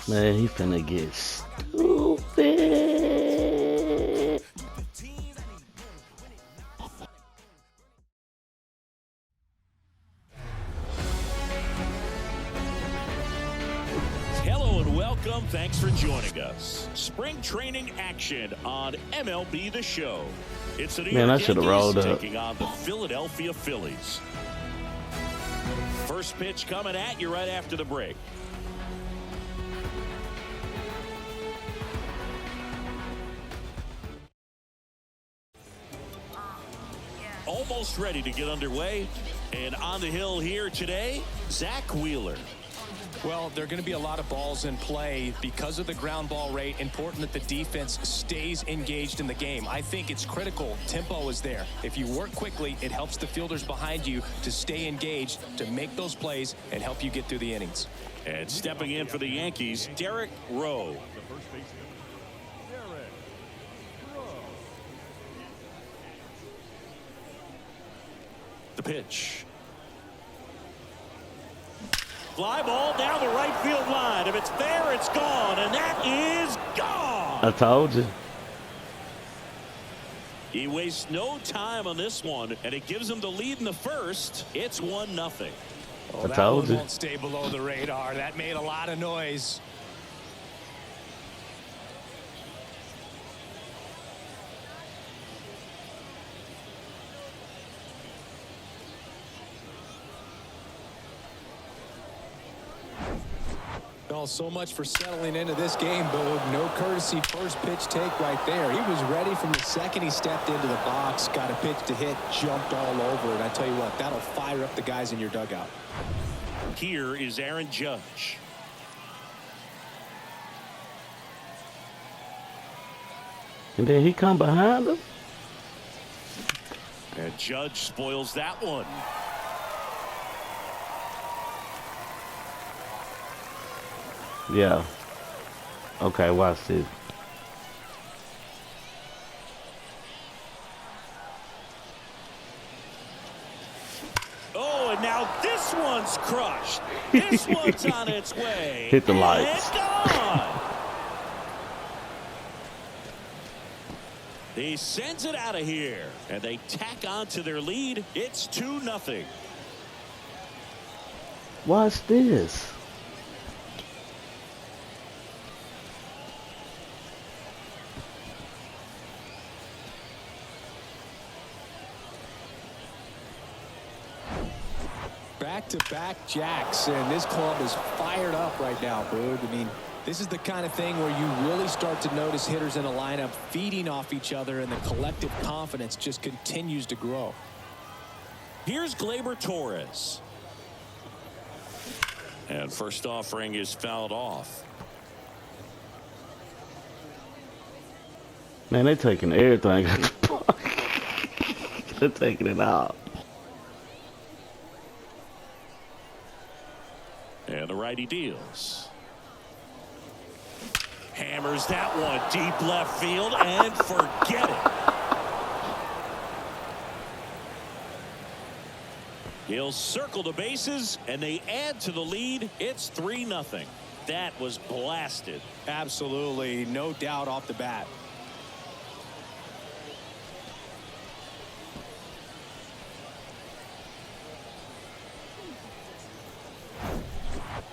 Man, he finna get stupid. Hello and welcome. Thanks for joining us. Spring training action on MLB The Show. It's the New Man, I York shoulda Yankees rolled up. taking on the Philadelphia Phillies. First pitch coming at you right after the break. Almost ready to get underway. And on the hill here today, Zach Wheeler. Well, there are going to be a lot of balls in play because of the ground ball rate. Important that the defense stays engaged in the game. I think it's critical. Tempo is there. If you work quickly, it helps the fielders behind you to stay engaged, to make those plays, and help you get through the innings. And stepping in for the Yankees, Derek Rowe. The pitch. Fly ball down the right field line. If it's there, it's gone. And that is gone. I told you. He wastes no time on this one, and it gives him the lead in the first. It's 1-0. Oh, I that told one you. won't stay below the radar. That made a lot of noise. Well, so much for settling into this game, Boog. No courtesy first pitch take right there. He was ready from the second he stepped into the box, got a pitch to hit, jumped all over it. I tell you what, that'll fire up the guys in your dugout. Here is Aaron Judge. And then he come behind him. And Judge spoils that one. Yeah. Okay, watch this. Oh, and now this one's crushed. This one's on its way. Hit the And lights. gone. He sends it out of here, and they tack on to their lead. It's 2-0. Watch this. Back-to-back jacks, and this club is fired up right now, Boog. I mean, this is the kind of thing where you really start to notice hitters in a lineup feeding off each other, and the collective confidence just continues to grow. Here's Gleyber Torres. And first offering is fouled off. Man, they taking everything. They're taking it out. And the righty deals. Hammers that one deep left field and forget it. He'll circle the bases and they add to the lead. It's 3-0. That was blasted. Absolutely, no doubt off the bat.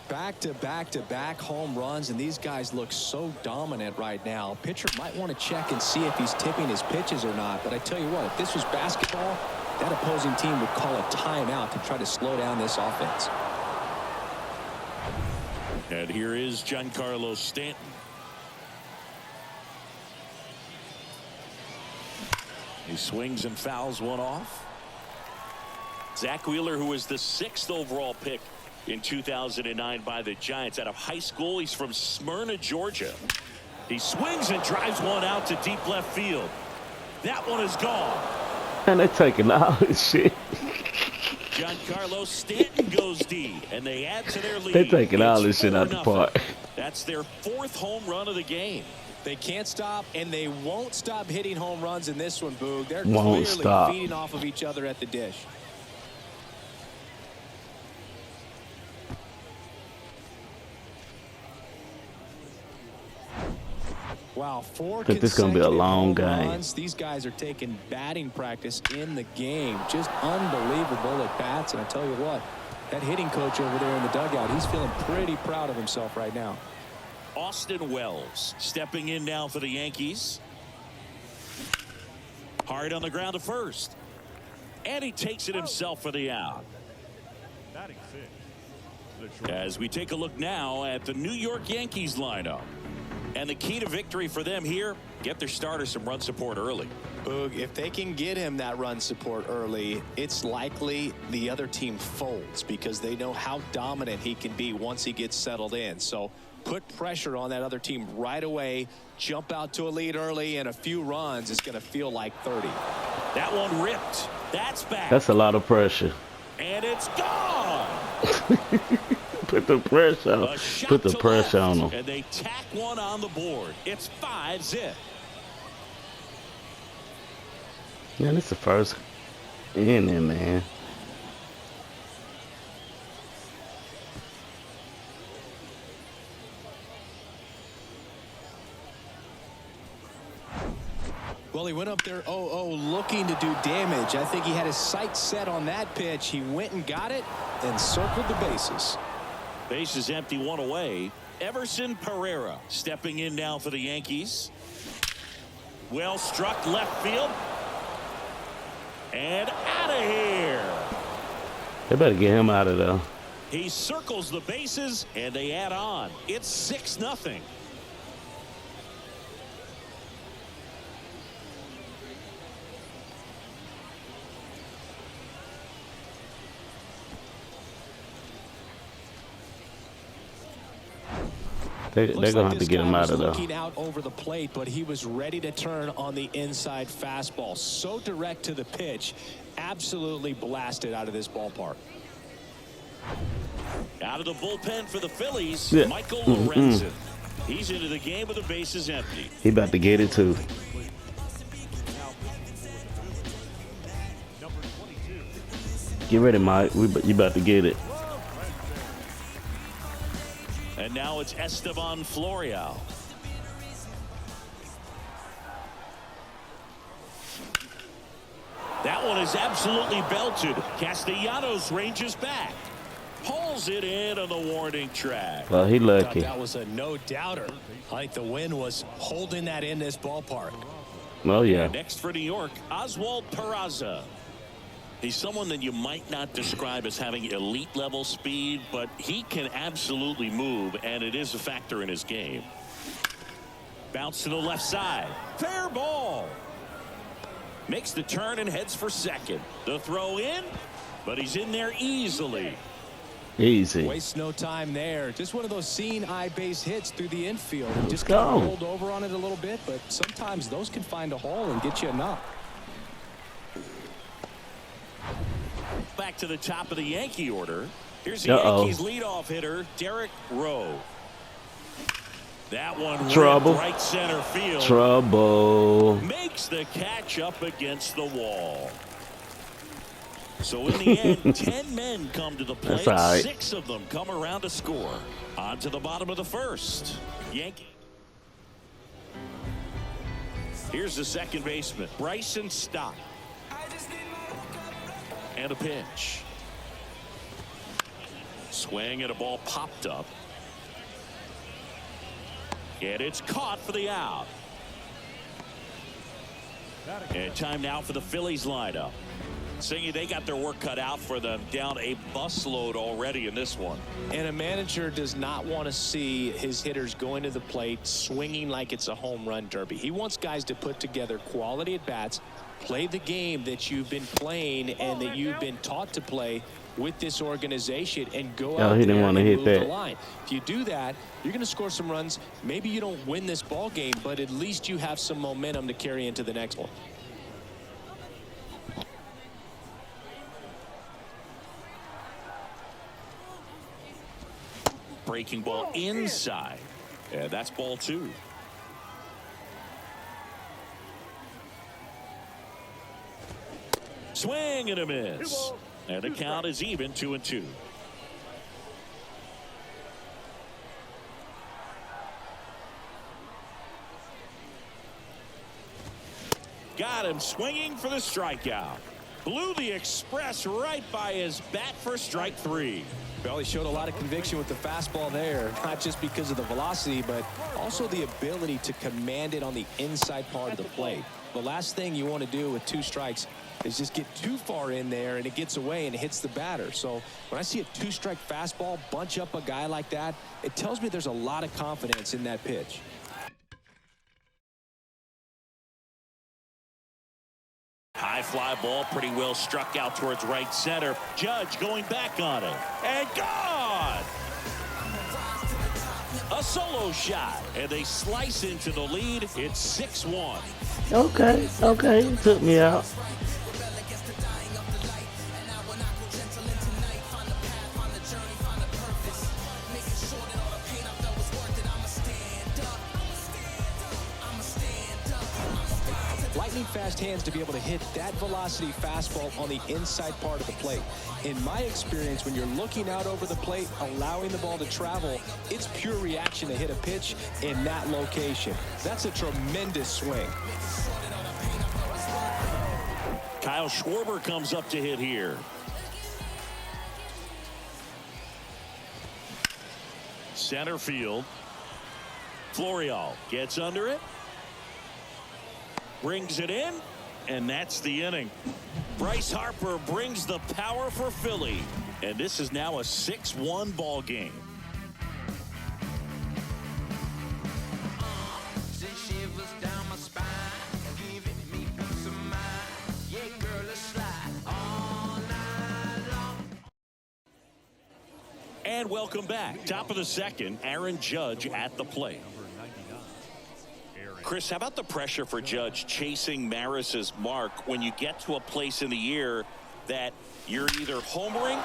Back-to-back home runs, and these guys look so dominant right now. Pitcher might want to check and see if he's tipping his pitches or not, but I tell you what, if this was basketball, that opposing team would call a timeout to try to slow down this offense. And here is Giancarlo Stanton. He swings and fouls one off. Zach Wheeler, who was the 6th overall pick in 2009 by the Giants out of high school. He's from Smyrna, Georgia. He swings and drives one out to deep left field. That one is gone. Man, they taking all this shit. Giancarlo Stanton goes deep, and they add to their lead. They taking all It's this shit out the 4-0. park. That's their 4th home run of the game. They can't stop, and they won't stop hitting home runs in this one, Boog. They're Won't clearly stop. feeding off of each other at the dish. Wow, 4 think this is gonna be a consecutive long home game. runs. These guys are taking batting practice in the game. Just unbelievable at bats. And I tell you what, that hitting coach over there in the dugout, he's feeling pretty proud of himself right now. Austin Wells stepping in now for the Yankees. Hard on the ground to first. And he takes it himself for the out. As we take a look now at the New York Yankees lineup. And the key to victory for them here, get their starter some run support early. Boog, if they can get him that run support early, it's likely the other team folds because they know how dominant he can be once he gets settled in. So put pressure on that other team right away, jump out to a lead early, and a few runs is going to feel like 30. That one ripped. That's back. That's a lot of pressure. And it's gone. Put the pressure on. Put the pressure on them. And they tack one on the board. It's 5-zip. Man, this is the first inning, man. Well, he went up there 0-0 looking to do damage. I think he had his sights set on that pitch. He went and got it and circled the bases. Bases empty, one away. Everson Pereira stepping in now for the Yankees. Well struck left field. And out of here. They better get him out of there. He circles the bases and they add on. It's 6-0. They're going to have to get him out of there. Looking out over the plate, but he was ready to turn on the inside fastball. So direct to the pitch, absolutely blasted out of this ballpark. Out of the bullpen for the Phillies, Yeah. Michael Lorenzen. He's into the game with the bases empty. He about to get it too. Get ready, Mike. You about to get it. And now it's Esteban Florial. That one is absolutely belted. Castellanos ranges back. Pulls it in on the warning track. Well, he lucky. That was a no-doubter. I think the wind was holding that in this ballpark. Oh, yeah. Next for New York, Oswald Peraza. He's someone that you might not describe as having elite level speed, but he can absolutely move, and it is a factor in his game. Bounce to the left side. Fair ball. Makes the turn and heads for second. The throw in, but he's in there easily. Easy. Waste no time there. Just one of those seeing eye base hits through the infield. Just go. kind of rolled over on it a little bit, but sometimes those can find a hole and get you a knock. Back to the top of the Yankee order. Here's the Yankees leadoff hitter, Derek Rowe. That one Trouble. Right center field. Trouble. Makes the catch up against the wall. So in the end, 10 men come to the plate. That's all right. 6 of them come around to score. On to the bottom of the first. Yankee. Here's the second baseman, Bryson Stott. And a pitch. Swing and a ball popped up. And it's caught for the out. And time now for the Phillies lineup. Saying they got their work cut out for them, down a busload already in this one. And a manager does not want to see his hitters going to the plate swinging like it's a home run derby. He wants guys to put together quality at bats, play the game that you've been playing and that you've been taught to play with this organization, and go out he there didn't want to and hit move that. the line. If you do that, you're going to score some runs. Maybe you don't win this ball game, but at least you have some momentum to carry into the next one. Breaking ball inside. And that's ball 2. Swing and a miss. And the count is even, 2-2. Got him swinging for the strikeout. Blew the express right by his bat for strike 3. Well, he showed a lot of conviction with the fastball there, not just because of the velocity, but also the ability to command it on the inside part of the plate. The last thing you want to do with 2 strikes is just get too far in there and it gets away and it hits the batter. So when I see a 2-strike fastball bunch up a guy like that, it tells me there's a lot of confidence in that pitch. High fly ball, pretty well struck out towards right center. Judge going back on it. And gone! A solo shot. And they slice into the lead. It's 6-1. Okay. You took me out. Lightning fast hands to be able to hit that velocity fastball on the inside part of the plate. In my experience, when you're looking out over the plate, allowing the ball to travel, it's pure reaction to hit a pitch in that location. That's a tremendous swing. Kyle Schwarber comes up to hit here. Center field. Florial gets under it. Brings it in, and that's the inning. Bryce Harper brings the power for Philly, and this is now a 6-1 ball game. And welcome back. Top of the second, Aaron Judge at the plate. Chris, how about the pressure for Judge chasing Maris's mark when you get to a place in the year that you're either homering?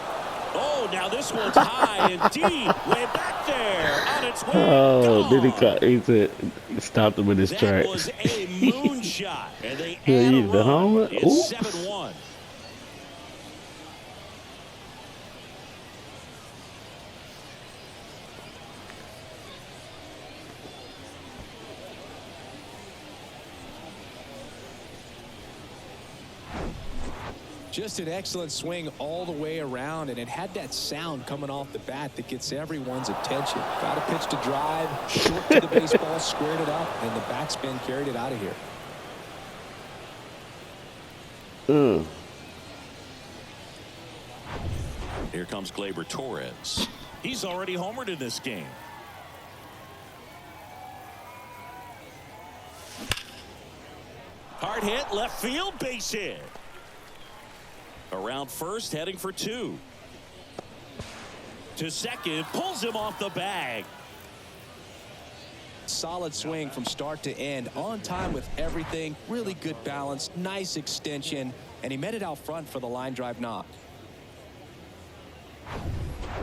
Oh, now this one's high and deep. Way back there on its way. Oh, did he said he stopped him with his tracks. That was a moonshot, and they Yeah, add a the run. homer? It's 7-1. Just an excellent swing all the way around, and it had that sound coming off the bat that gets everyone's attention. Got a pitch to drive, short to the baseball, squared it up, and the backspin carried it out of here. Here comes Gleyber Torres. He's already homered in this game. Hard hit, left field, base hit. Around first, heading for 2. To second, pulls him off the bag. Solid swing from start to end, on time with everything, really good balance, nice extension, and he met it out front for the line drive knock.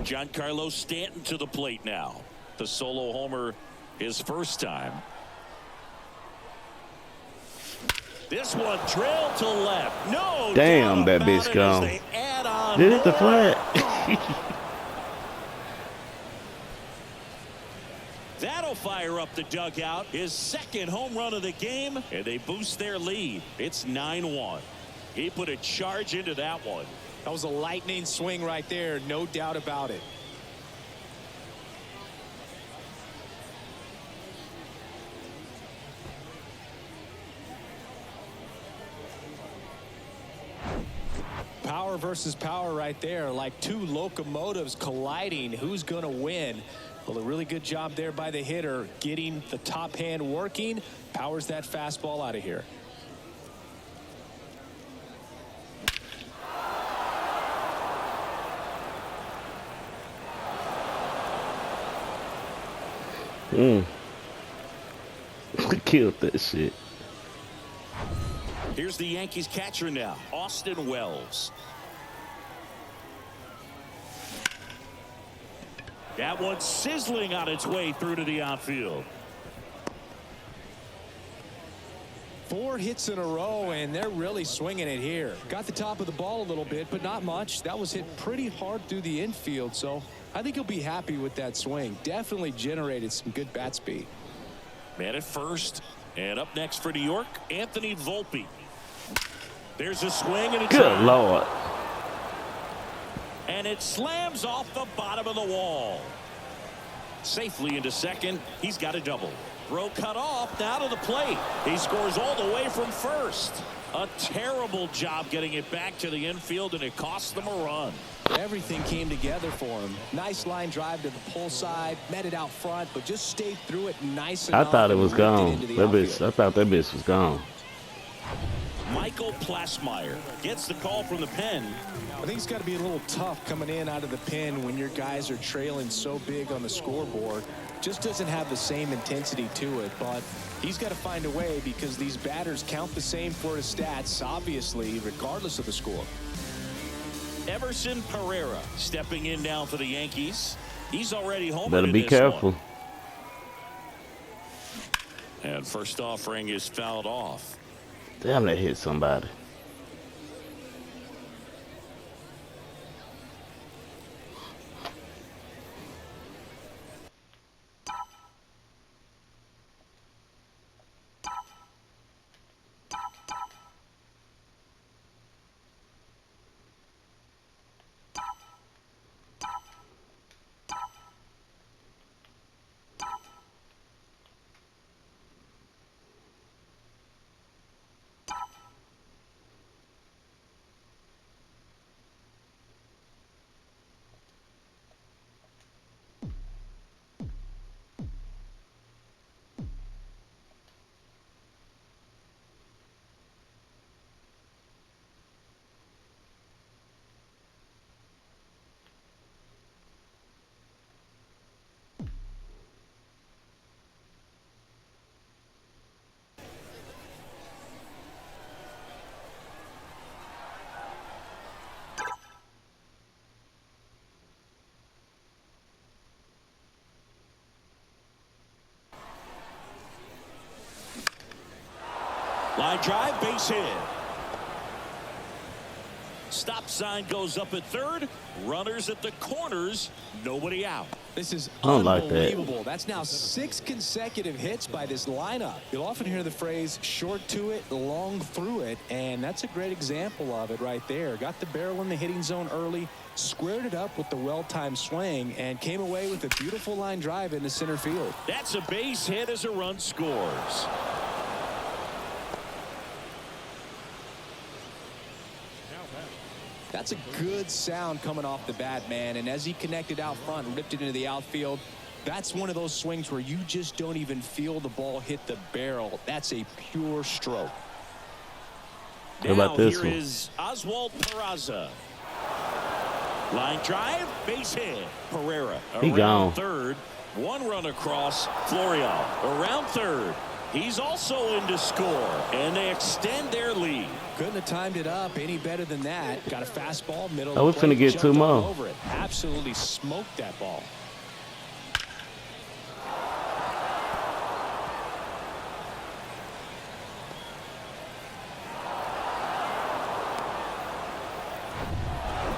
Giancarlo Stanton to the plate now. The solo homer his first time. This one drilled to left. No. Damn, that bitch gone. Did it the flat? That'll fire up the dugout. His second home run of the game, and they boost their lead. It's 9-1. He put a charge into that one. That was a lightning swing right there, no doubt about it. Power versus power right there, like 2 locomotives colliding. Who's going to win? Well, a really good job there by the hitter, getting the top hand working, powers that fastball out of here. Killed that shit. Here's the Yankees catcher now, Austin Wells. That one's sizzling on its way through to the outfield. 4 hits in a row, and they're really swinging it here. Got the top of the ball a little bit, but not much. That was hit pretty hard through the infield, so I think he'll be happy with that swing. Definitely generated some good bat speed. Man at first, and up next for New York, Anthony Volpe. There's a swing and it's Good Lord. And it slams off the bottom of the wall. Safely into second. He's got a double. Throw cut off. Now to the plate. He scores all the way from first. A terrible job getting it back to the infield, and it cost them a run. Everything came together for him. Nice line drive to the pull side, met it out front, but just stayed through it nice enough. I thought it was gone. I thought that bitch was gone. Michael Plasmeyer gets the call from the pen. I think it's got to be a little tough coming in out of the pen when your guys are trailing so big on the scoreboard. Just doesn't have the same intensity to it, but he's got to find a way because these batters count the same for his stats, obviously, regardless of the score. Everson Pereira stepping in now for the Yankees. He's already home. Better be careful. And first offering is fouled off. Damn, that hit somebody. Line drive, base hit. Stop sign goes up at third. Runners at the corners. Nobody out. This is unbelievable. Like that. That's now 6 consecutive hits by this lineup. You'll often hear the phrase short to it, long through it, and that's a great example of it right there. Got the barrel in the hitting zone early, squared it up with the well-timed swing, and came away with a beautiful line drive into center field. That's a base hit as a run scores. That's a good sound coming off the bat, man. And as he connected out front and ripped it into the outfield, that's one of those swings where you just don't even feel the ball hit the barrel. That's a pure stroke. How about this here one? Is Oswald Peraza. Line drive, base hit. Pereira He around gone. third. One run across. Florial around third. He's also in to score, and they extend their lead. Couldn't have timed it up any better than that. Got a fastball, middle. Oh, we're finna get 2 more. Over it. Absolutely smoked that ball.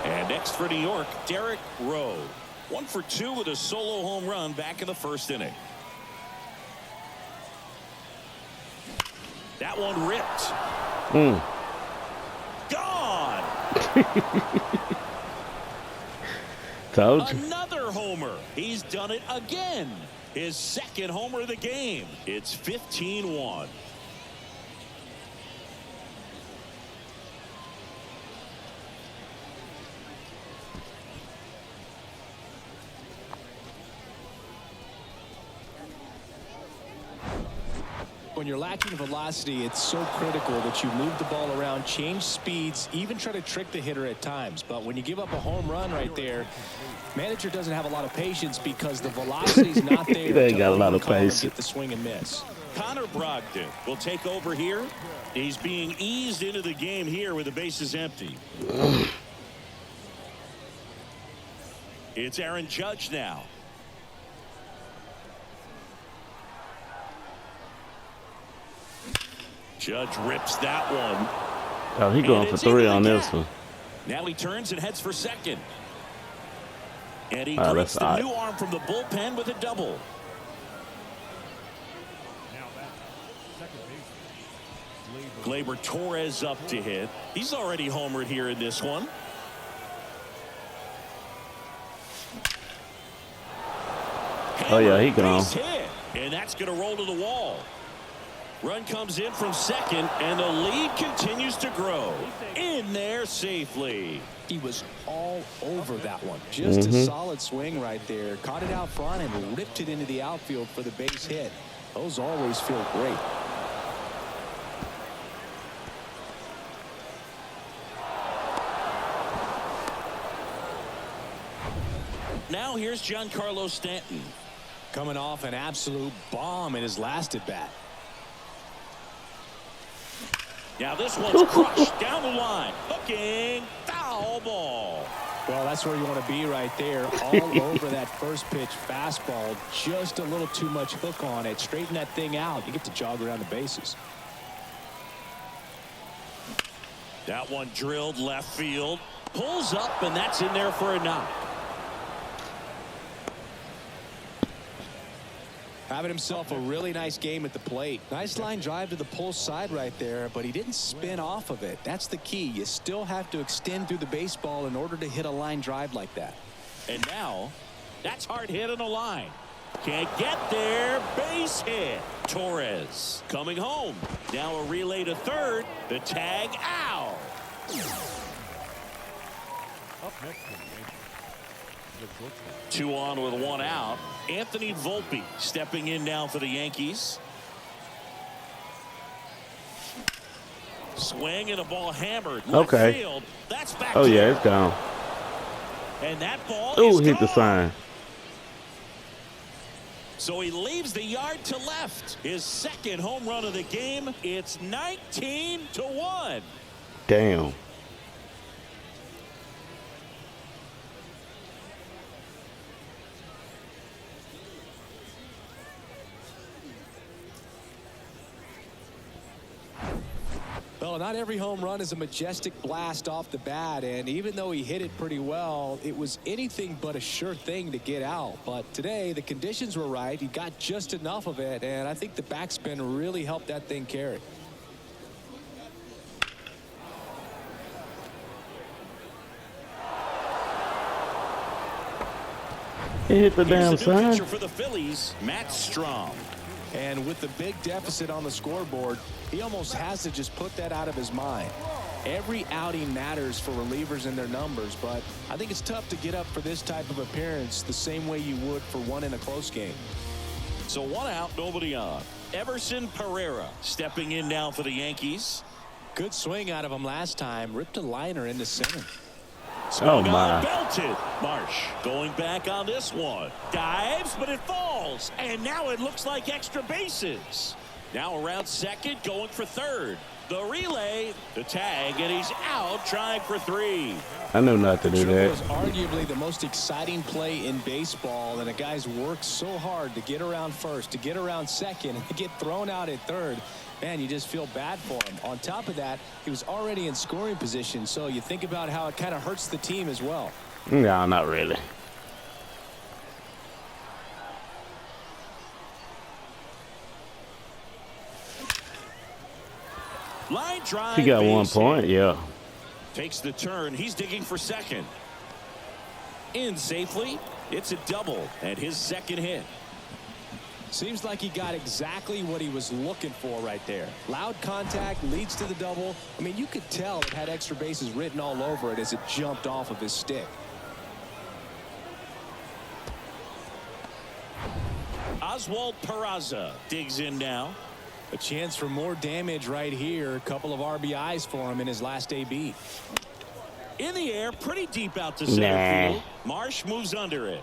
And next for New York, Derek Rowe. 1 for 2 with a solo home run back in the first inning. That one ripped. Gone. Told you. Another homer. He's done it again. His second homer of the game. It's 15-1. When you're lacking velocity, it's so critical that you move the ball around, change speeds, even try to trick the hitter at times. But when you give up a home run right there, manager doesn't have a lot of patience because the velocity's not there. They ain't got a lot of patience. Get the swing and miss. Connor Brogdon will take over here. He's being eased into the game here with the bases empty. It's Aaron Judge now. Judge rips that one. Oh, he going for 3 on this one. Now he turns and heads for second. And he Oh, greets that's the new arm from the bullpen with a double. Gleyber Torres up to hit. He's already homered here in this one. Oh, yeah, he gone. Base hit, and that's going to roll to the wall. Run comes in from second, and the lead continues to grow. In there safely. He was all over that one. Just a solid swing right there. Caught it out front and ripped it into the outfield for the base hit. Those always feel great. Now here's Giancarlo Stanton. Coming off an absolute bomb in his last at bat. Now this one's crushed down the line. Hooking, foul ball. Well, that's where you want to be right there. All over that first pitch fastball. Just a little too much hook on it. Straighten that thing out. You get to jog around the bases. That one drilled left field. Pulls up, and that's in there for a knock. Having himself a really nice game at the plate. Nice line drive to the pull side right there, but he didn't spin off of it. That's the key. You still have to extend through the baseball in order to hit a line drive like that. And now, that's hard hit on the line. Can't get there. Base hit. Torres coming home. Now a relay to third. The tag out. Two on with one out. Anthony Volpe stepping in now for the Yankees. Swing and a ball hammered. Left field. That's back. Oh, yeah, it's gone. And that ball Oh, is hit the gone. sign. So he leaves the yard to left. His second home run of the game. It's 19-1. Damn. Well, not every home run is a majestic blast off the bat, and even though he hit it pretty well, it was anything but a sure thing to get out. But today, the conditions were right. He got just enough of it, and I think the backspin really helped that thing carry. He hit the damn Here's the new sign. pitcher for the Phillies, Matt Strom. And with the big deficit on the scoreboard, he almost has to just put that out of his mind. Every outing matters for relievers and their numbers, but I think it's tough to get up for this type of appearance the same way you would for one in a close game. So one out, nobody on. Everson Pereira stepping in now for the Yankees. Good swing out of him last time. Ripped a liner into center. Oh, my. Belted. Marsh going back on this one. Dives, but it falls. And now it looks like extra bases. Now around second, going for third. The relay, the tag, and he's out trying for three. I knew not to do That that. was arguably the most exciting play in baseball, and a guy's worked so hard to get around first, to get around second, and to get thrown out at third. Man, you just feel bad for him. On top of that, he was already in scoring position, so you think about how it kind of hurts the team as well. No, not really. Line drive. He got 1 base point, hit. yeah. Takes the turn. He's digging for second. In safely. It's a double and his second hit. Seems like he got exactly what he was looking for right there. Loud contact leads to the double. I mean, you could tell it had extra bases written all over it as it jumped off of his stick. Oswald Peraza digs in now. A chance for more damage right here. A couple of RBIs for him in his last AB. In the air, pretty deep out to center field. Marsh moves under it.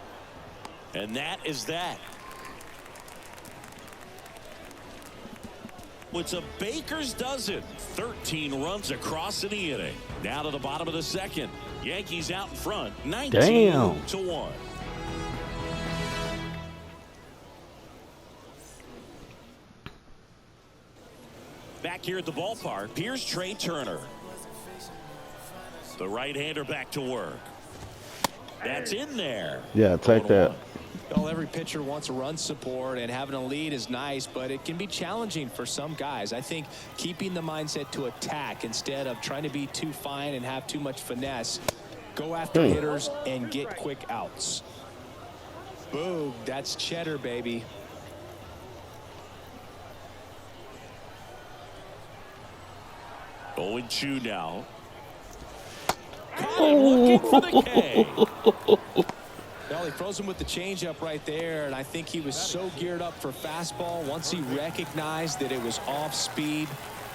And that is that. It's a baker's dozen. 13 runs across in the inning. Now to the bottom of the second. Yankees out in front. 19-1. Back here at the ballpark, here's Trey Turner. The right-hander back to work. That's in there. Yeah, take that. Well, every pitcher wants run support, and having a lead is nice, but it can be challenging for some guys. I think keeping the mindset to attack instead of trying to be too fine and have too much finesse, go after hitters and get quick outs. Boom, that's cheddar, baby. Oh, and 2 now. Looking for the K. Well, he throws him with the changeup right there, and I think he was so geared up for fastball. Once he recognized that it was off speed,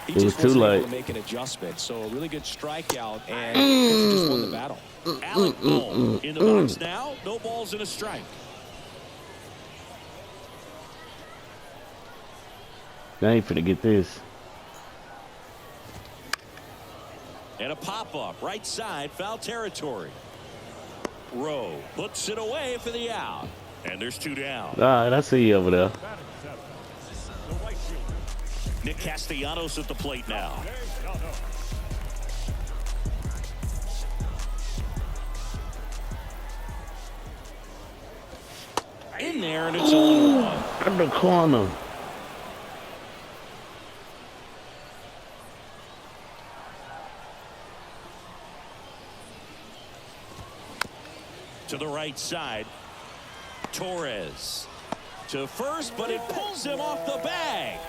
he just wasn't able to make an adjustment. So a really good strikeout, and he just won the battle. Alec Bohm in the box now. No balls and a strike. I ain't finna get this. And a pop-up, right side, foul territory. Rowe puts it away for the out. And there's 2 down. All right, I see you over there. Nick Castellanos at the plate now. In there, and it's 0-1. In the corner. To the right side, Torres to first, but it pulls him off the bag.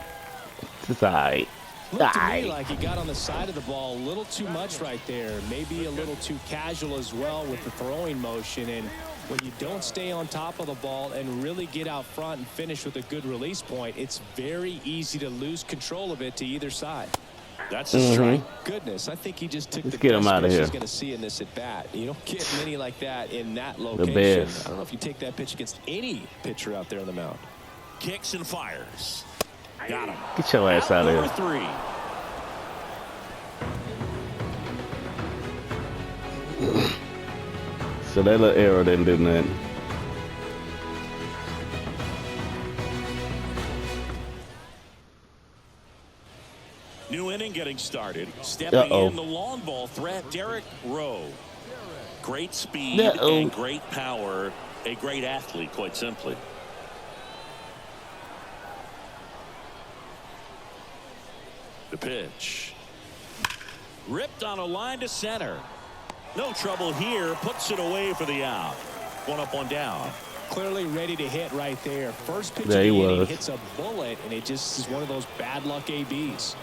It's all right. Looked to me like he got on the side of the ball a little too much right there. Maybe a little too casual as well with the throwing motion. And when you don't stay on top of the ball and really get out front and finish with a good release point, it's very easy to lose control of it to either side. That's a strike. Goodness, I think he just took the get him out of here. He's going to see in this at bat. You don't get many like that in that location. The best. I don't know if you take that pitch against any pitcher out there on the mound. Kicks and fires. Got him. Get your ass out of here. Number 3. So that little arrow didn't do nothing. New inning getting started. Stepping in the long ball threat, Derek Rowe. Great speed and great power. A great athlete, quite simply. The pitch. Ripped on a line to center. No trouble here. Puts it away for the out. 1 up, 1 down. Clearly ready to hit right there. First pitch There of the he inning was. hits a bullet, and it just is one of those bad luck ABs.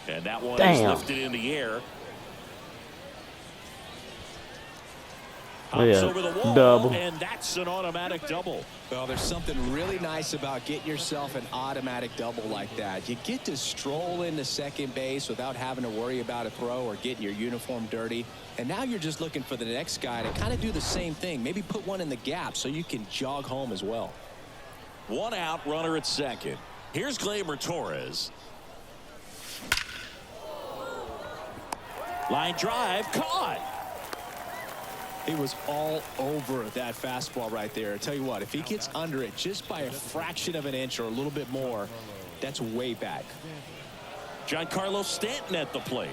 And that one is lifted in the air. Hops over the wall, double. and that's an automatic double. Well, there's something really nice about getting yourself an automatic double like that. You get to stroll into second base without having to worry about a throw or getting your uniform dirty. And now you're just looking for the next guy to kind of do the same thing. Maybe put one in the gap so you can jog home as well. 1 out, runner at second. Here's Gleyber Torres. Line drive, caught. He was all over that fastball right there. I tell you what, if he gets under it just by a fraction of an inch or a little bit more, that's way back. Giancarlo Stanton at the plate.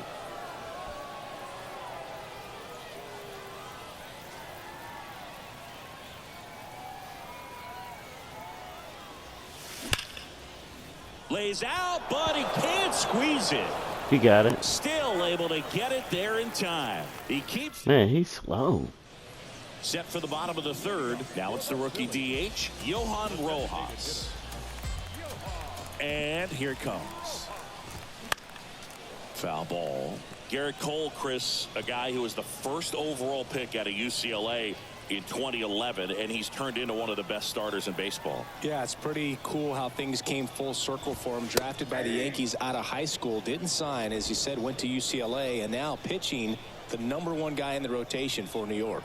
Lays out, but he can't squeeze it. He got it. Still able to get it there in time. He keeps. Man, he's slow. Set for the bottom of the 3rd. Now it's the rookie DH, Johan Rojas. And here it comes. Foul ball. Garrett Cole, Chris, a guy who was the first overall pick out of UCLA in 2011, and he's turned into one of the best starters in baseball. Yeah, it's pretty cool how things came full circle for him. Drafted by the Yankees out of high school, didn't sign, as you said, went to UCLA, and now pitching the #1 guy in the rotation for New York.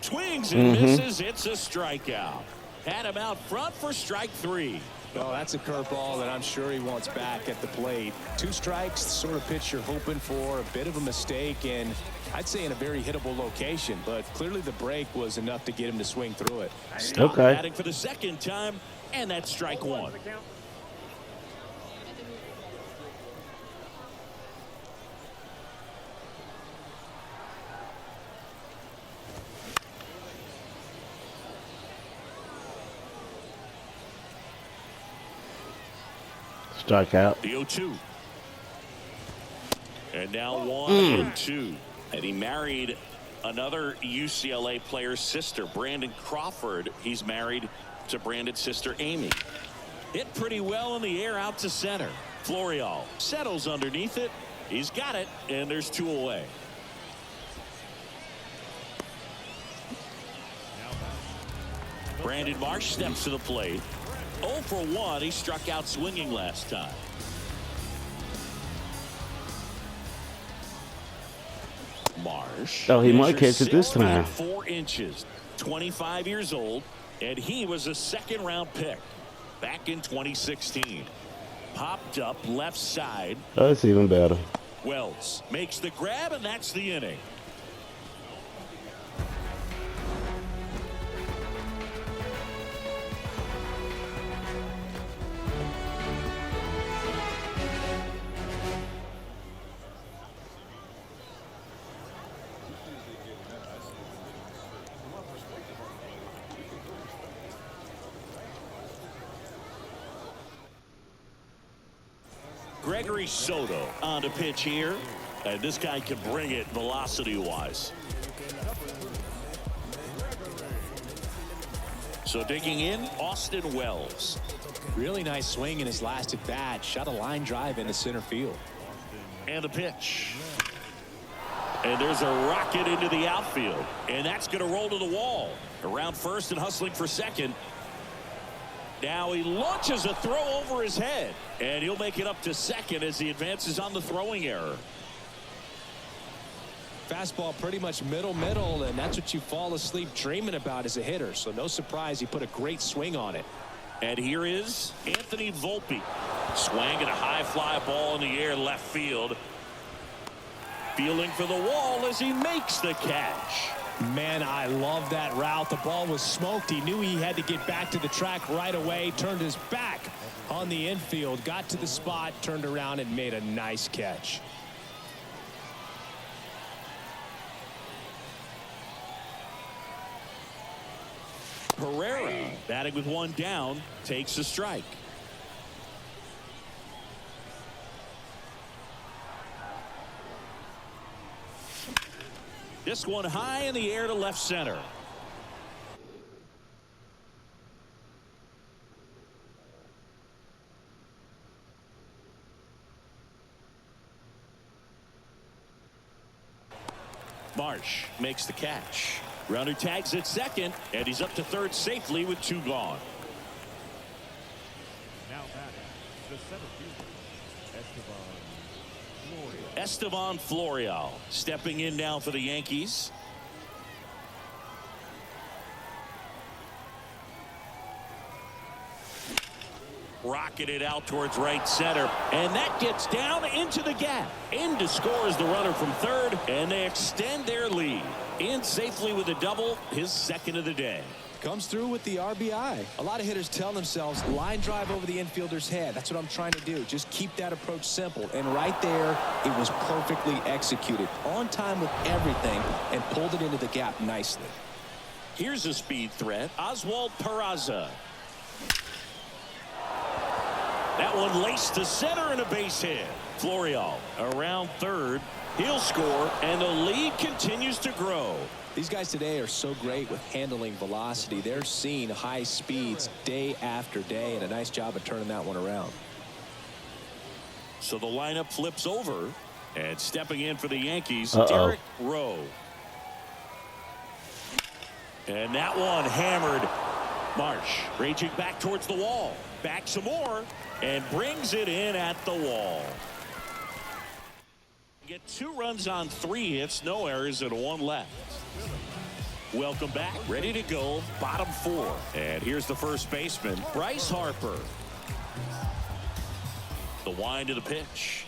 Swings and misses. It's a strikeout. Had him out front for strike 3. Oh, that's a curveball that I'm sure he wants back at the plate. 2 strikes, the sort of pitch you're hoping for. A bit of a mistake, and I'd say in a very hittable location, but clearly the break was enough to get him to swing through it. Stop batting for the 2nd time, and that's strike 1. Strikeout. The 0-2. And now 1-2. And he married another UCLA player's sister, Brandon Crawford. He's married to Brandon's sister, Amy. Hit pretty well in the air out to center. Florial settles underneath it. He's got it, and there's 2 away. Brandon Marsh steps to the plate. 0 for 1. He struck out swinging last time. Marsh. Oh, he might catch it this time. 4 inches. 25 years old, and he was a second-round pick back in 2016. Popped up left side. Oh, that's even better. Wells makes the grab, and that's the inning. Gregory Soto on to pitch here, and this guy can bring it velocity-wise. So digging in, Austin Wells. Really nice swing in his last at bat. Shot a line drive into center field. And the pitch. And there's a rocket into the outfield, and that's going to roll to the wall. Around first and hustling for second. Now he launches a throw over his head, and he'll make it up to second as he advances on the throwing error. Fastball pretty much middle, and that's what you fall asleep dreaming about as a hitter. So no surprise he put a great swing on it. And here is Anthony Volpe. Swinging a high fly ball in the air left field. Feeling for the wall as he makes the catch. Man, I love that route. The ball was smoked. He knew he had to get back to the track right away. Turned his back on the infield. Got to the spot. Turned around and made a nice catch. Pereira, batting with 1 down, takes a strike. This one high in the air to left center. Marsh makes the catch. Runner tags at second, and he's up to third safely with 2 gone. Now batting, the center fielder, Estevan Florial stepping in now for the Yankees. Rocketed out towards right center, and that gets down into the gap. In to score is the runner from third, and they extend their lead. In safely with a double, his second of the day. Comes through with the RBI. A lot of hitters tell themselves line drive over the infielder's head. That's what I'm trying to do. Just keep that approach simple. And right there, it was perfectly executed. On time with everything, and pulled it into the gap nicely. Here's a speed threat. Oswald Peraza. That one laced to center and a base hit. Florial around third. He'll score, and the lead continues to grow. These guys today are so great with handling velocity. They're seeing high speeds day after day, and a nice job of turning that one around. So the lineup flips over, and stepping in for the Yankees, Uh-oh. Derek Rowe. And that one hammered. Marsh raging back towards the wall. Back some more, and brings it in at the wall. Get 2 runs on 3 hits, no errors, and 1 left. Welcome back, ready to go, bottom 4. And here's the first baseman, Bryce Harper. The wind of the pitch.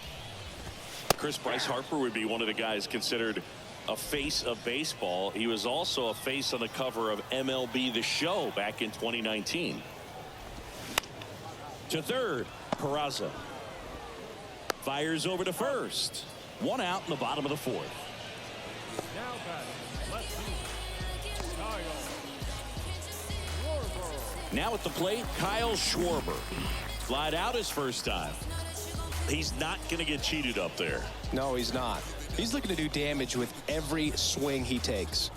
Bryce Harper would be one of the guys considered a face of baseball. He was also a face on the cover of MLB The Show back in 2019. To third, Peraza. Fires over to first. 1 out in the bottom of the 4th. now batting, left field, Kyle Schwarber. Now at the plate, Kyle Schwarber. Flied out his first time. He's not going to get cheated up there. No, he's not. He's looking to do damage with every swing he takes.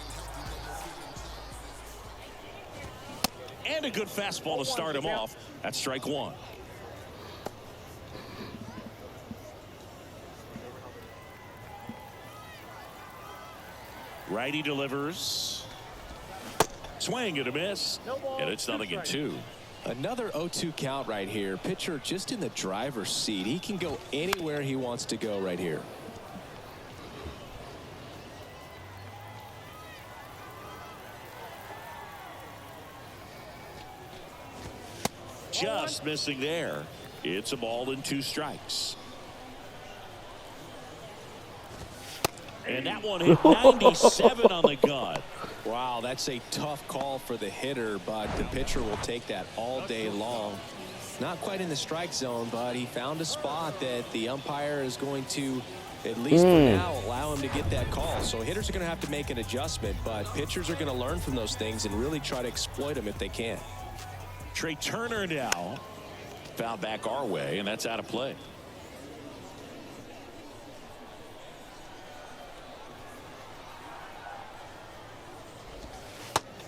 And a good fastball to start him off. That's strike one. Righty delivers. Swing and a miss. And it's 0-2. Another 0-2 count right here. Pitcher just in the driver's seat. He can go anywhere he wants to go right here. Just missing there. It's a ball and 2 strikes. And that one hit 97 on the gun. Wow, that's a tough call for the hitter, but the pitcher will take that all day long. Not quite in the strike zone, but he found a spot that the umpire is going to, at least for now, allow him to get that call. So hitters are going to have to make an adjustment, but pitchers are going to learn from those things and really try to exploit them if they can. Trey Turner now fouled back our way, and that's out of play.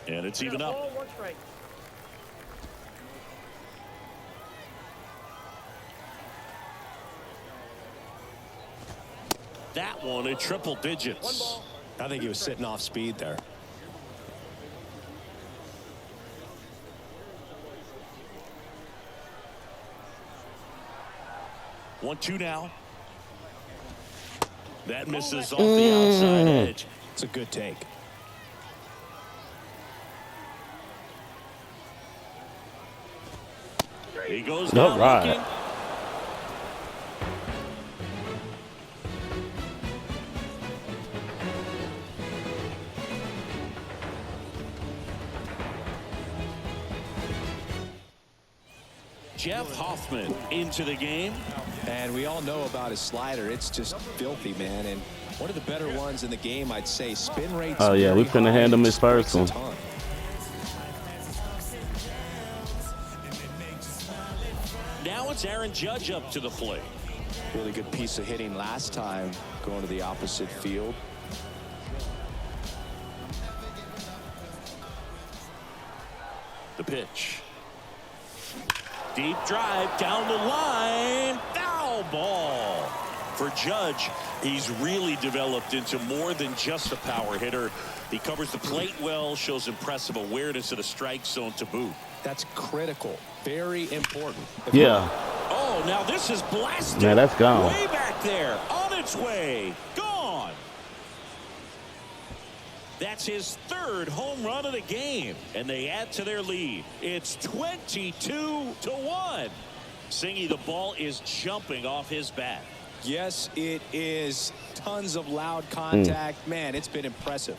And it's even up. That one at triple digits. I think he was sitting off speed there. One, two now. That misses off the outside edge. It's a good take. He goes down looking. Jeff Hoffman into the game. And we all know about his slider. It's just filthy, man. And one of the better ones in the game, I'd say. Spin rates. Oh, yeah, we couldn't hand him his first one. Now it's Aaron Judge up to the plate. Really good piece of hitting last time, going to the opposite field. The pitch. Deep drive down the line. Foul ball for Judge. He's really developed into more than just a power hitter. He covers the plate well, shows impressive awareness of the strike zone to boot. That's critical. Very important. Yeah. Oh, now this is blasted. Man, that's gone. Way back there. On its way. Gone. That's his third home run of the game. And they add to their lead. It's 22-1. Singy, the ball is jumping off his bat. Yes, it is. Tons of loud contact. Man, it's been impressive.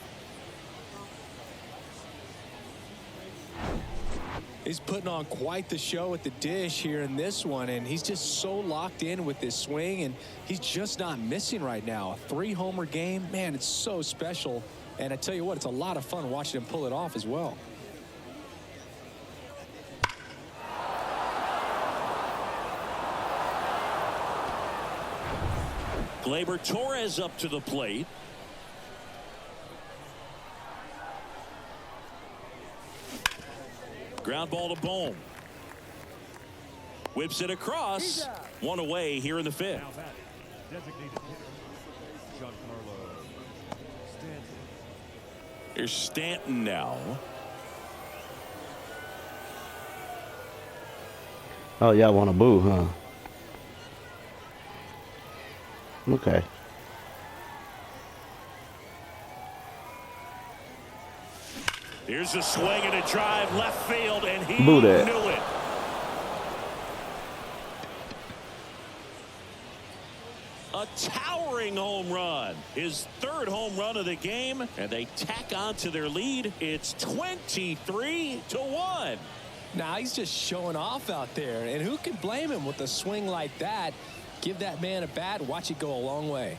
He's putting on quite the show at the dish here in this one, and he's just so locked in with this swing, and he's just not missing right now. A 3-homer game, man, it's so special. And I tell you what, it's a lot of fun watching him pull it off as well. Gleyber Torres up to the plate. Ground ball to Bohm. Whips it across. One away here in the fifth. Now batting, designated hitter, Giancarlo Stanton. Here's Stanton now. Oh, y'all want to boo, huh? Okay. Here's a swing and a drive left field, and he Boo that. knew it. A towering home run. His third home run of the game, and they tack on to their lead. It's 23-1. Now he's just showing off out there, and who can blame him with a swing like that? Give that man a bat, watch it go a long way.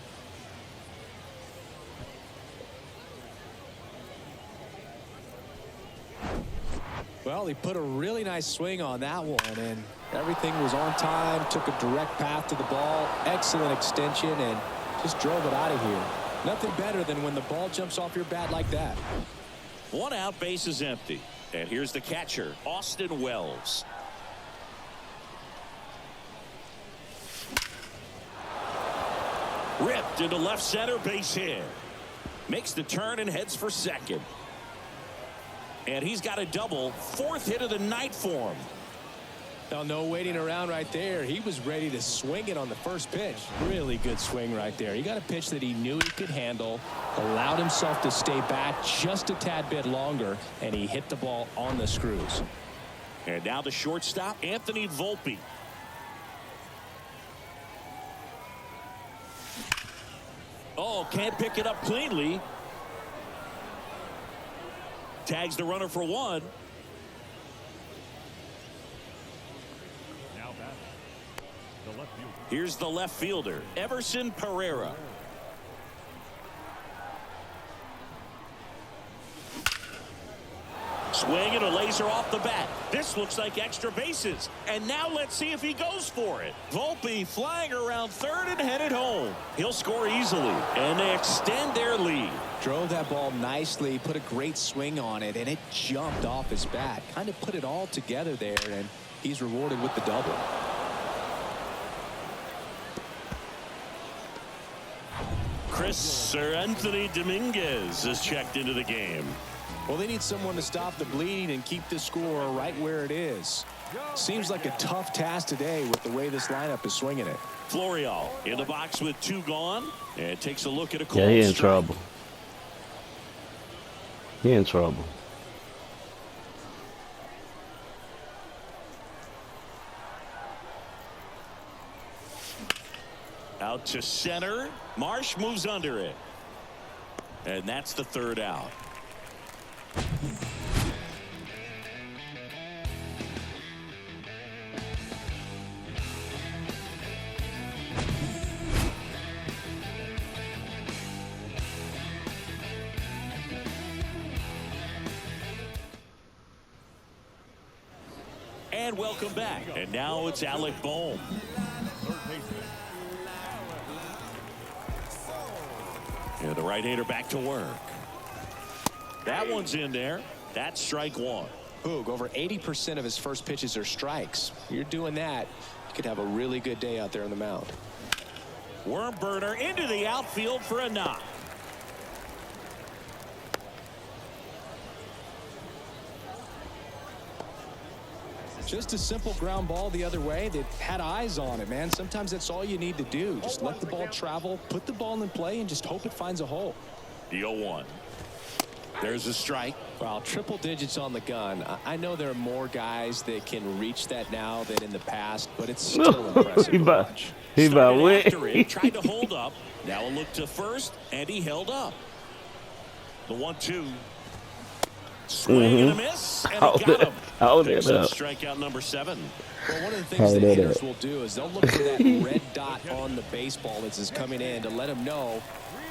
Well, he put a really nice swing on that one, and Everything was on time, took a direct path to the ball, excellent extension, and just drove it out of here. Nothing better than when the ball jumps off your bat like that. 1 out, base is empty. And here's the catcher, Austin Wells. Ripped into left center, base hit. Makes the turn and heads for second. And he's got a double, 4th hit of the night for him. Now, no waiting around right there. He was ready to swing it on the first pitch. Really good swing right there. He got a pitch that he knew he could handle, allowed himself to stay back just a tad bit longer, and he hit the ball on the screws. And now the shortstop, Anthony Volpe. Oh, can't pick it up cleanly. Tags the runner for 1. Now batting. The left fielder. Here's the left fielder, Everson Pereira. Swing and a laser off the bat. This looks like extra bases. And now let's see if he goes for it. Volpe flying around third and headed home. He'll score easily, and they extend their lead. Drove that ball nicely, put a great swing on it, and it jumped off his bat. Kind of put it all together there, and he's rewarded with the double. Anthony Dominguez is checked into the game. Well, they need someone to stop the bleeding and keep the score right where it is. Seems like a tough task today with the way this lineup is swinging it. Florial in the box with 2 gone, and takes a look at a call. Yeah, he in trouble. He in trouble. Out to center. Marsh moves under it. And that's the 3rd out. And welcome back. And now it's Alec Bohm. Third baseman. And the right-hander back to work. That one's in there. That's strike 1. Boog, over 80% of his first pitches are strikes. You're doing that, you could have a really good day out there on the mound. Worm burner into the outfield for a knock. Just a simple ground ball the other way that had eyes on it, man. Sometimes that's all you need to do. Just let the ball travel, put the ball in play, and just hope it finds a hole. The 0-1. There's a strike. Wow, triple digits on the gun. I know there are more guys that can reach that now than in the past, but it's still impressive to watch. He about went. After it, tried to hold up. Now a look to first, and he held up. The 1-2. Swing and a miss, and he got him. There's strikeout number 7. Well, one of the things that hitters will do is they'll look for that red dot on the baseball that's coming in to let them know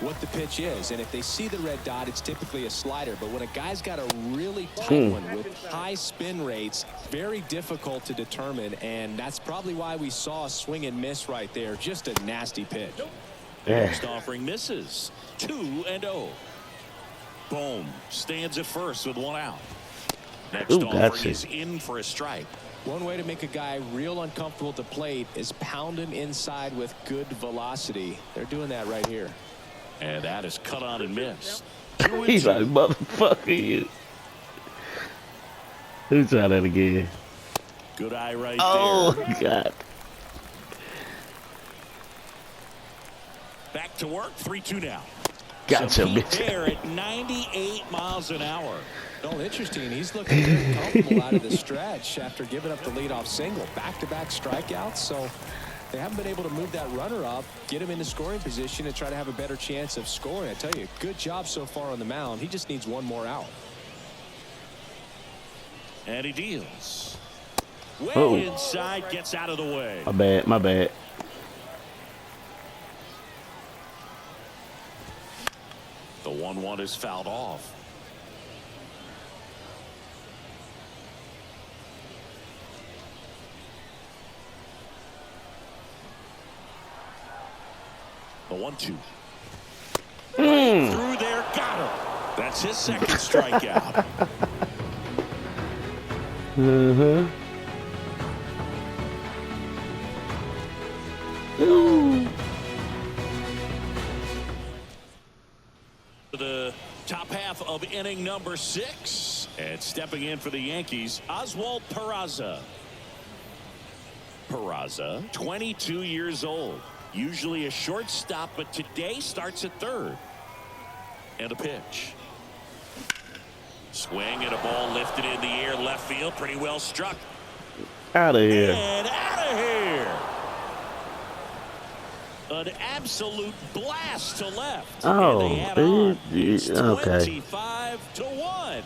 what the pitch is. And if they see the red dot, it's typically a slider. But when a guy's got a really tight one with high spin rates, very difficult to determine. And that's probably why we saw a swing and miss right there. Just a nasty pitch. Next offering misses. 2-0. Bohm stands at first with 1 out. Next offering is in for a strike. One way to make a guy real uncomfortable at the plate is pound him inside with good velocity. They're doing that right here. And that is cut on and missed. He's like, motherfucker, you. Who tried that again? Good eye right there. Oh, God. Back to work. 3-2 now. Gotcha, bitch. There at 98 miles an hour. Well, interesting. He's looking very comfortable out of the stretch after giving up the leadoff single. Back-to-back strikeouts, so they haven't been able to move that runner up, get him into scoring position, and try to have a better chance of scoring. I tell you, good job so far on the mound. He just needs 1 more out. And he deals. Way inside, gets out of the way. My bad, my bad. The 1-1 is fouled off. The 1-2. Through there, got him. That's his second strikeout. Ooh. The top half of inning number 6. And stepping in for the Yankees, Oswald Peraza. Peraza, 22 years old. Usually a shortstop, but today starts at third. And a pitch. Swing and a ball lifted in the air, left field, pretty well struck. Out of here. And out of here. An absolute blast to left. Oh, and they add on. It's okay. 25-1.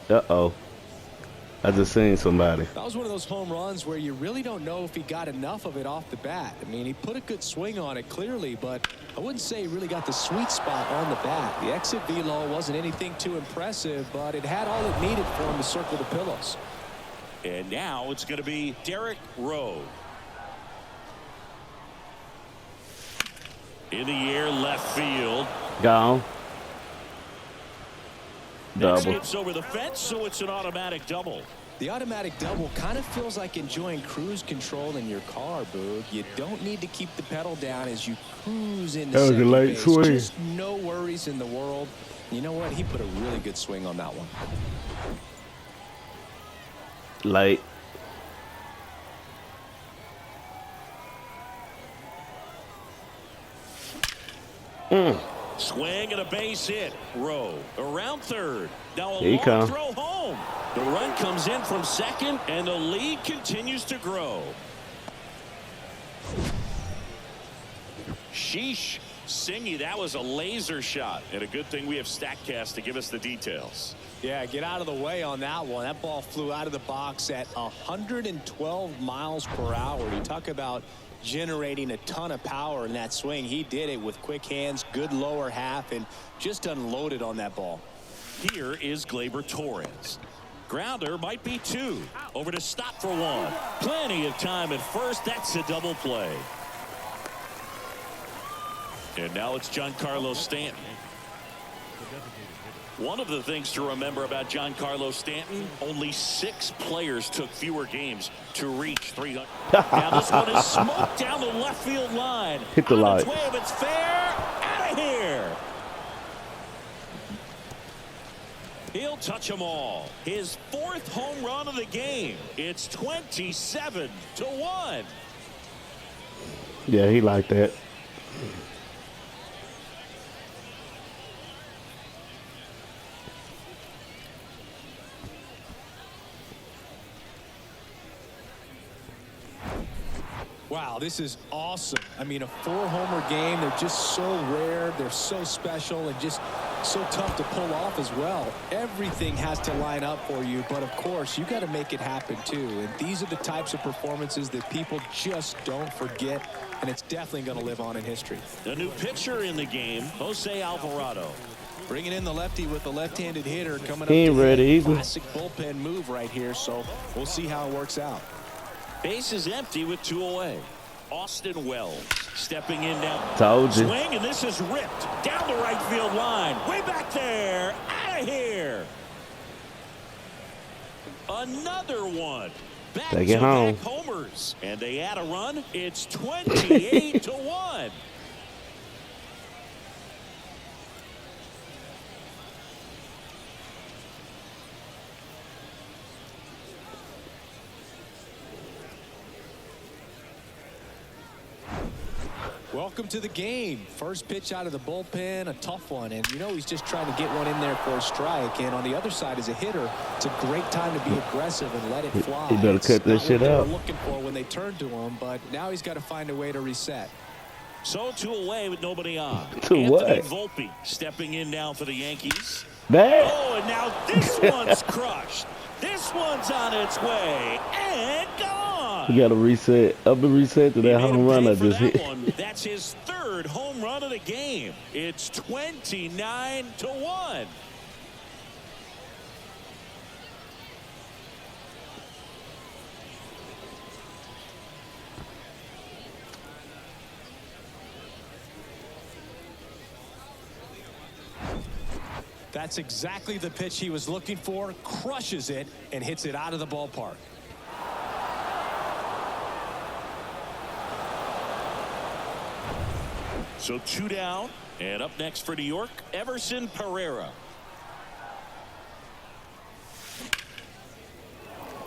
Uh-oh. I just seen somebody. That was one of those home runs where you really don't know if he got enough of it off the bat. I mean, he put a good swing on it clearly, but I wouldn't say he really got the sweet spot on the bat. The exit velo wasn't anything too impressive, but it had all it needed for him to circle the pillows. And now it's going to be Derek Rowe. In the air, left field. Gone. Double. Skips over the fence, so it's an automatic double. The automatic double kind of feels like enjoying cruise control in your car, Boog. You don't need to keep the pedal down as you cruise into That was a second late base. swing. Just no worries in the world. You know what? He put a really good swing on that one. Late. Swing and a base hit. Rowe around third. Now a Here he long come. throw home. The run comes in from second, and the lead continues to grow. Sheesh. Singy, that was a laser shot. And a good thing we have StatCast to give us the details. Yeah, get out of the way on that one. That ball flew out of the box at 112 miles per hour. You talk about generating a ton of power in that swing. He did it with quick hands, good lower half, and just unloaded on that ball. Here is Gleyber Torres. Grounder might be 2. Over to stop for 1. Plenty of time at first. That's a double play. And now it's Giancarlo Stanton. One of the things to remember about Giancarlo Stanton, only 6 players took fewer games to reach 300. Now this one is smoked down the left field line. Hit the light. On its way, if it's fair, out of here. He'll touch them all. His 4th home run of the game. It's 27-1. Yeah, he like that. Wow, this is awesome. I mean, a 4-homer game. They're just so rare. They're so special and just so tough to pull off as well. Everything has to line up for you, but of course, you got to make it happen too. And these are the types of performances that people just don't forget, and it's definitely going to live on in history. The new pitcher in the game, Jose Alvarado. Bringing in the lefty with the left-handed hitter coming up. He ain't ready either. Classic bullpen move right here, so we'll see how it works out. Base is empty with 2 away. Austin Wells stepping in now. Told you. Swing, and this is ripped down the right field line. Way back there. Out of here. Another one. Take it home. Back-to-back homers. And they add a run. It's 28-1. Welcome to the game. First pitch out of the bullpen, a tough one. And you know he's just trying to get one in there for a strike. And on the other side as a hitter, it's a great time to be aggressive and let it fly. He better cut this shit out. They were looking for when they turned to him, but now he's got to find a way to reset. So 2 away with nobody on. To Anthony what? Volpe stepping in now for the Yankees. That? Oh, and now this one's crushed. This one's on its way and gone. You got to reset. Up and reset to that He made home him run pay I for just that hit. one. That's his 3rd home run of the game. It's 29-1. That's exactly the pitch he was looking for. Crushes it and hits it out of the ballpark. So 2 down, and up next for New York, Everson Pereira.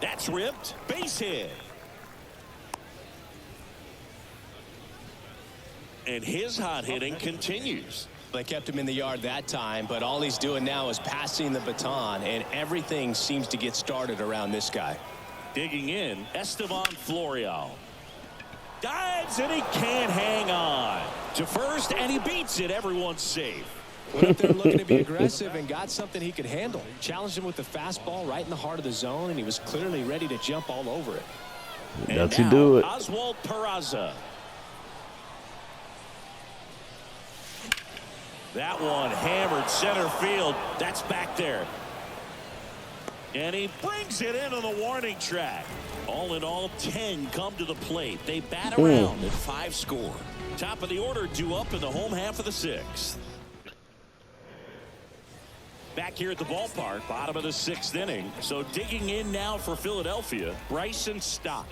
That's ripped. Base hit. And his hot hitting continues. They kept him in the yard that time, but all he's doing now is passing the baton, and everything seems to get started around this guy. Digging in, Estevan Florial. Dives, and he can't hang on to first, and he beats it. Everyone's safe. Went up there looking to be aggressive and got something he could handle. Challenged him with the fastball right in the heart of the zone, and he was clearly ready to jump all over it. That's how you do it. Oswald Peraza. That one hammered center field. That's back there. And he brings it into the warning track. All in all, 10 come to the plate. They bat around at 5 score. Top of the order due up in the home half of the 6th. Back here at the ballpark, bottom of the 6th inning. So digging in now for Philadelphia, Bryson Stott.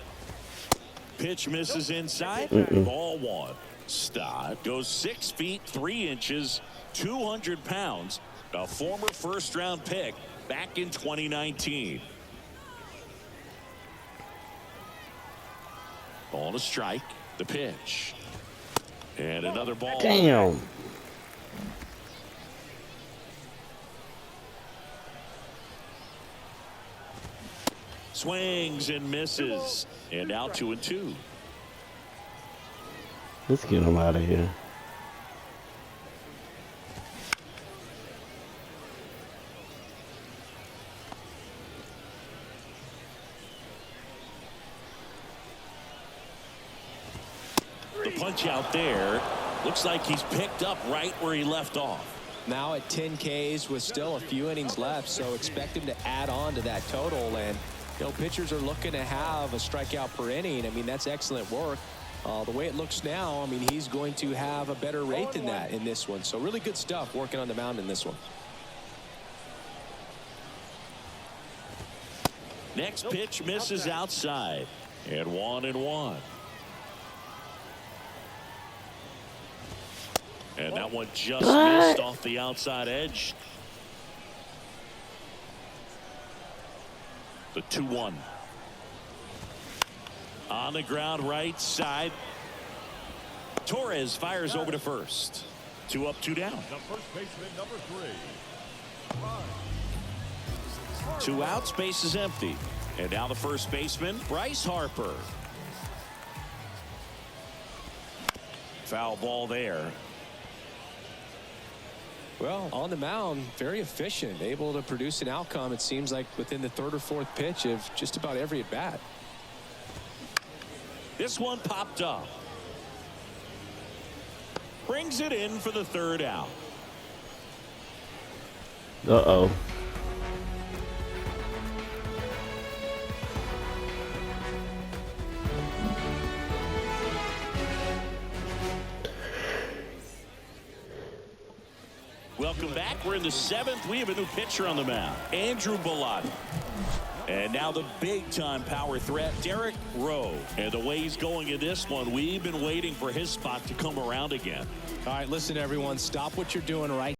Pitch misses inside. Ball 1. Stott goes 6 feet 3 inches, 200 pounds. A former first-round pick back in 2019. Ball to strike. The pitch. And another ball. Damn. Swings and misses. And now 2-2. Let's get him out of here. The punch out there. Looks like he's picked up right where he left off. Now at 10 Ks with still a few innings left, so expect him to add on to that total. And, you know, pitchers are looking to have a strikeout per inning. I mean, that's excellent work. The way it looks now, I mean, he's going to have a better rate than that in this one. So really good stuff working on the mound in this one. Next pitch misses outside. And 1-1. And that one just missed off the outside edge. The 2-1. On the ground right side. Torres fires over to first. 2 up, 2 down. The first baseman, number 3. 2 outs, base is empty. And now the first baseman, Bryce Harper. Foul ball there. Well, on the mound, very efficient, able to produce an outcome, it seems like, within the 3rd or 4th pitch of just about every at bat. This one popped up. Brings it in for the 3rd out. Uh-oh. Welcome back. We're in the 7th. We have a new pitcher on the mound, Andrew Bellotti. And now the big-time power threat, Derek Rowe. And the way he's going in this one, we've been waiting for his spot to come around again. All right, listen, everyone, stop what you're doing right